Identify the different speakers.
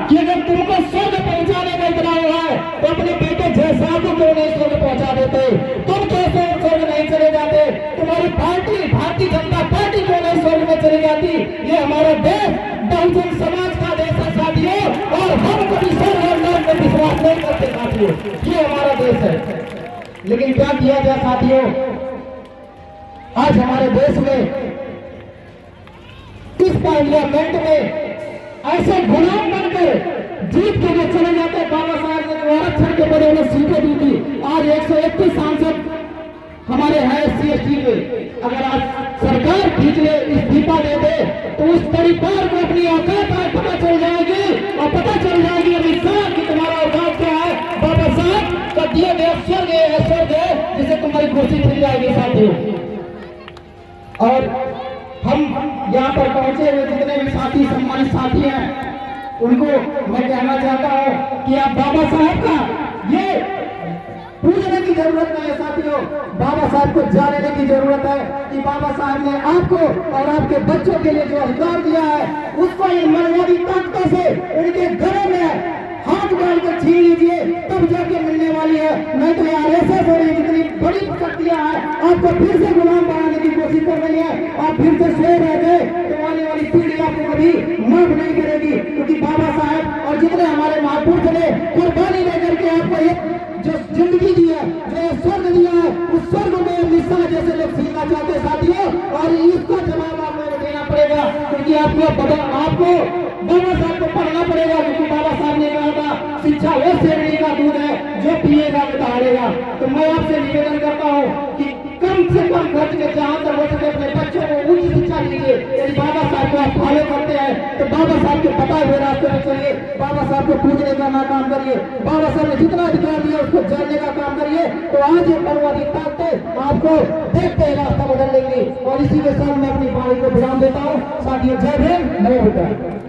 Speaker 1: कि अगर तुमको स्वर्ग पहुंचाने का इतना हुआ है तो अपने बेटे जयसा को क्यों नहीं स्वर्ग पहुंचा देते? तुम कैसे स्वर्ग नहीं चले जाते? तुम्हारी पार्टी भारतीय जनता पार्टी क्यों नहीं स्वर्ग में चली जाती? ये हमारा देश बहुजन समाज का देश है साथियों, और हम कभी स्वर्ग और नरक में विश्वास नहीं करते साथियों। ये हमारा देश है। लेकिन क्या किया जाए साथियों, आज हमारे देश में इस पार्लियामेंट में ऐसे गुलाम बनकर जीत के लिए चले जाते। बाबा साहब ने आरक्षण के बड़े उन्हें सीटें दी थी। आज 131 सांसद हमारे हैं SC ST के। अगर आज सरकार खींच ले, इस्तीफा दे दे, तो उस परिवार को अपनी औकात पता चल जाएगी, और पता चल जाएगी अमित शाह कि तुम्हारा औकात क्या है। बाबा साहब का दिए गए स्वर्ग है जिसे तुम्हारी कुर्सी मिल जाएगी साथियों। और हम यहाँ पर पहुंचे हुए जितने भी साथी, सम्मानित साथी हैं, उनको मैं कहना चाहता हूँ कि आप बाबा साहब का ये पूछने की जरूरत नहीं है साथियों। बाबा साहब को जानने की जरूरत है कि बाबा साहब ने आपको और आपके बच्चों के लिए जो अधिकार दिया है, उसको इन मनवादी ताकतों से उनके घरों में हाथ डालकर छीन लीजिए, तब जाके मिलने वाली है। नहीं तो RSS और जितनी बड़ी शक्तियां हैं आपको फिर से गुलाम बनाने की कोशिश कर रही है। आप फिर से सो रह गए तो आने वाली पीढ़ी आपको कभी माफ नहीं करेगी, क्योंकि बाबा साहब और जितने हमारे महापुरुष ने कुर्बानी लेकर के आपको ये जो जिंदगी दी है, जो स्वर्ग दिया है, उस स्वर्ग में निशा जैसे लोग छीनना चाहते साथियों, और इसका जवाब आपको देना पड़ेगा। क्योंकि आपको बाबा साहब को पढ़ना पड़ेगा, क्योंकि बाबा साहब ने कहा था शिक्षा वो शेरनी का दूध है जो पिएगा वो दहाड़ेगा। तो मैं आपसे निवेदन करता हूँ कि कम से कम खर्च के जहाँ तक हो सके अपने बच्चों को उच्च शिक्षा दीजिए। यदि बाबा साहब को आप फॉलो करते हैं तो बाबा साहब के बताए हुए रास्ते में चलिए, बाबा साहब को पूजने का ना काम करिए, बाबा साहब ने जितना अधिकार दिया उसको जानने का काम करिए। तो आज ये मनवादी ताकतें आपको देखते ही रास्ता बदल लेंगी। और इसी के साथ मैं अपनी बाणी को विराम देता हूँ साथियों। जय भीम, नमो बुद्धाय।